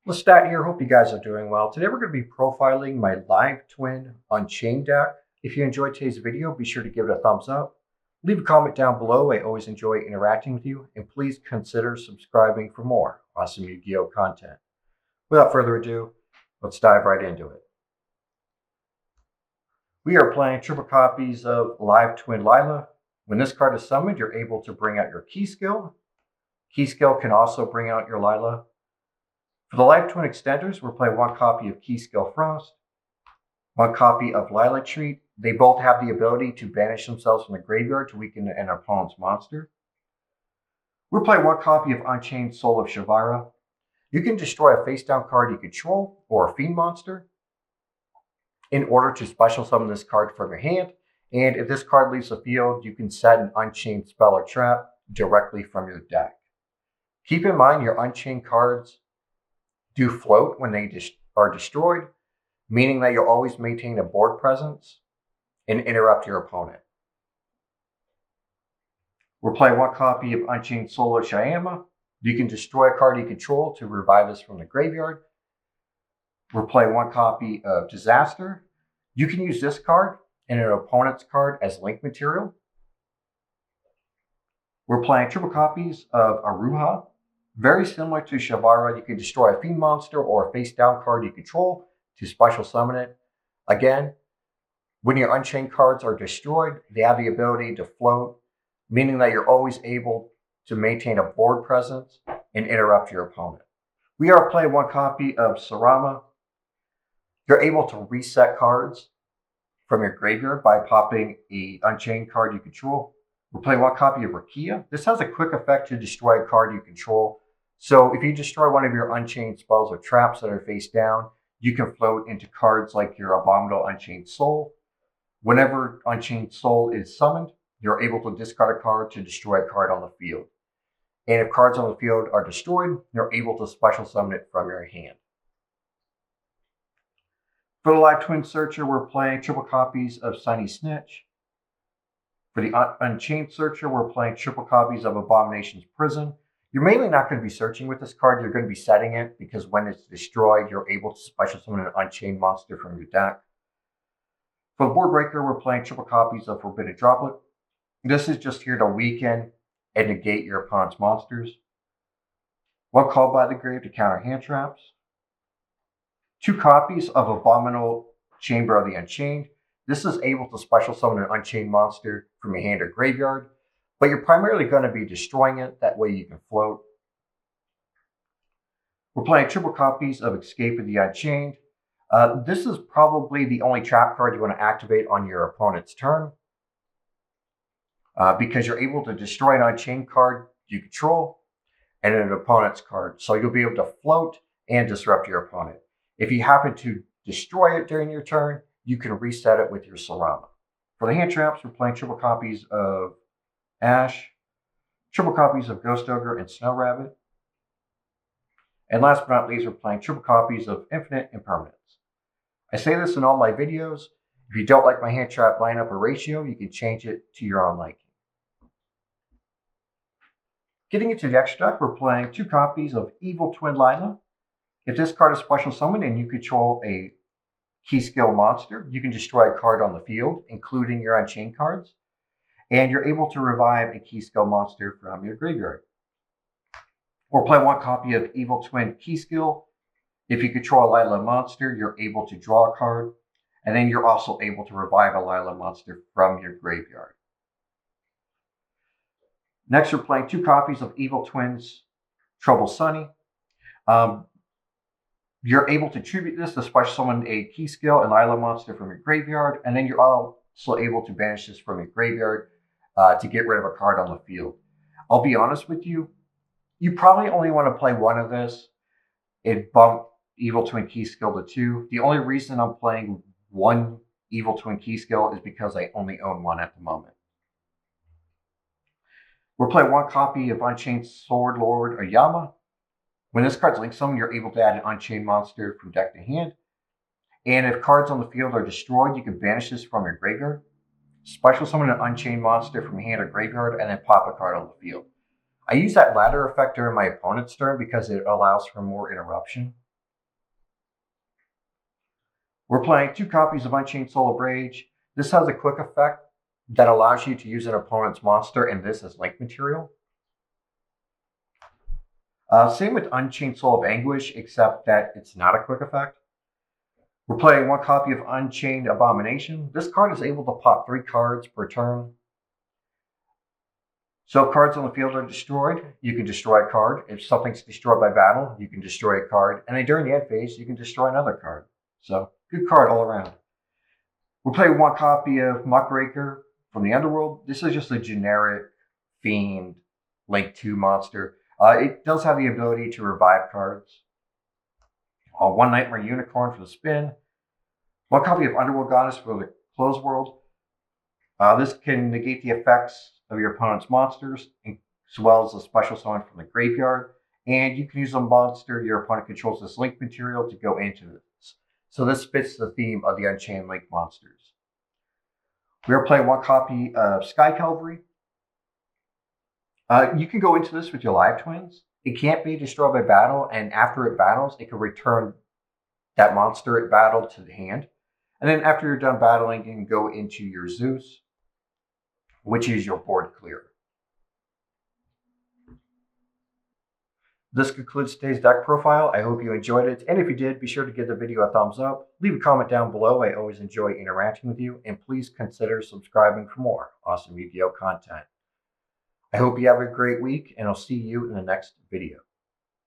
LestatYGO here. Hope you guys are doing well. Today we're going to be profiling my Live Twin Unchained deck. If you enjoyed today's video, be sure to give it a thumbs up. Leave a comment down below. I always enjoy interacting with you. And please consider subscribing for more awesome Yu-Gi-Oh content. Without further ado, let's dive right into it. We are playing triple copies of Live Twin Lila. When this card is summoned, you're able to bring out your key skill. Key skill can also bring out your Lila. For the Live Twin extenders, we're playing one copy of Key Skill Frost, one copy of Lilac Treat. They both have the ability to banish themselves from the graveyard to weaken an opponent's monster. We're playing one copy of Unchained Soul of Shavara. You can destroy a face-down card you control or a fiend monster in order to special summon this card from your hand. And if this card leaves the field, you can set an Unchained spell or trap directly from your deck. Keep in mind your Unchained cards do float when they are destroyed, meaning that you'll always maintain a board presence and interrupt your opponent. We're playing one copy of Unchained Soul of Shyama. You can destroy a card you control to revive this from the graveyard. We're playing one copy of Disaster. You can use this card and an opponent's card as link material. We're playing triple copies of Aruha. Very similar to Shavara, you can destroy a fiend monster or a face-down card you control to special summon it. Again, when your Unchained cards are destroyed, they have the ability to float, meaning that you're always able to maintain a board presence and interrupt your opponent. We are playing one copy of Sarama. You're able to reset cards from your graveyard by popping an Unchained card you control. We're playing one copy of Rakia. This has a quick effect to destroy a card you control. So if you destroy one of your Unchained spells or traps that are face down, you can float into cards like your Abominable Unchained Soul. Whenever Unchained Soul is summoned, you're able to discard a card to destroy a card on the field. And if cards on the field are destroyed, you're able to special summon it from your hand. For the Live Twin Searcher, we're playing triple copies of Sunny Snitch. For the Unchained Searcher, we're playing triple copies of Abomination's Prison. You're mainly not going to be searching with this card. You're going to be setting it because when it's destroyed, you're able to special summon an Unchained monster from your deck. For the Board Breaker, we're playing triple copies of Forbidden Droplet. This is just here to weaken and negate your opponent's monsters. One Called by the Grave to counter hand traps. Two copies of Abominable Chamber of the Unchained. This is able to special summon an Unchained monster from your hand or graveyard, but you're primarily going to be destroying it. That way you can float. We're playing triple copies of Escape of the Unchained. This is probably the only trap card you want to activate on your opponent's turn because you're able to destroy an Unchained card you control and an opponent's card. So you'll be able to float and disrupt your opponent. If you happen to destroy it during your turn, you can reset it with your Sarama. For the hand traps, we're playing triple copies of Ash, triple copies of Ghost Ogre and Snow Rabbit. And last but not least, we're playing triple copies of Infinite Impermanence. I say this in all my videos. If you don't like my hand trap lineup or ratio, you can change it to your own liking. Getting into the extra deck, we're playing two copies of Evil Twin Lila. If this card is special summoned and you control a key skill monster, you can destroy a card on the field, including your Unchained cards. And you're able to revive a key skill monster from your graveyard. Or play one copy of Evil Twin Key Skill. If you control a Lila monster, you're able to draw a card, and then you're also able to revive a Lila monster from your graveyard. Next, we're playing two copies of Evil Twins Trouble Sunny. You're able to tribute this to special summon a key skill and Lila monster from your graveyard, and then you're also able to banish this from your graveyard to get rid of a card on the field. I'll be honest with you, you probably only want to play one of this and bump Evil Twin Key Skill to 2. The only reason I'm playing one Evil Twin Key Skill is because I only own one at the moment. We're playing one copy of Unchained Sword Lord Oyama. When this card's linked summon, you're able to add an Unchained monster from deck to hand. And if cards on the field are destroyed, you can banish this from your graveyard. Special summon an Unchained monster from hand or graveyard, and then pop a card on the field. I use that latter effect during my opponent's turn because it allows for more interruption. We're playing 2 copies of Unchained Soul of Rage. This has a quick effect that allows you to use an opponent's monster and this as link material. Same with Unchained Soul of Anguish, except that it's not a quick effect. We're playing 1 copy of Unchained Abomination. This card is able to pop 3 cards per turn. So if cards on the field are destroyed, you can destroy a card. If something's destroyed by battle, you can destroy a card. And then during the end phase, you can destroy another card. So good card all around. We're playing 1 copy of Muckraker from the Underworld. This is just a generic Fiend Link 2 monster. It does have the ability to revive cards. 1 Nightmare Unicorn for the spin. 1 copy of Underworld Goddess for the closed world. This can negate the effects of your opponent's monsters, as well as a special summon from the graveyard. And you can use a monster your opponent controls as link material to go into this. So this fits the theme of the Unchained Link monsters. We are playing 1 copy of Sky Cavalry. You can go into this with your Live Twins. It can't be destroyed by battle, and after it battles, it can return that monster it battled to the hand. And then after you're done battling, you can go into your Zeus, which is your board clear. This concludes today's deck profile. I hope you enjoyed it. And if you did, be sure to give the video a thumbs up. Leave a comment down below. I always enjoy interacting with you. And please consider subscribing for more awesome Yu-Gi-Oh content. I hope you have a great week, and I'll see you in the next video.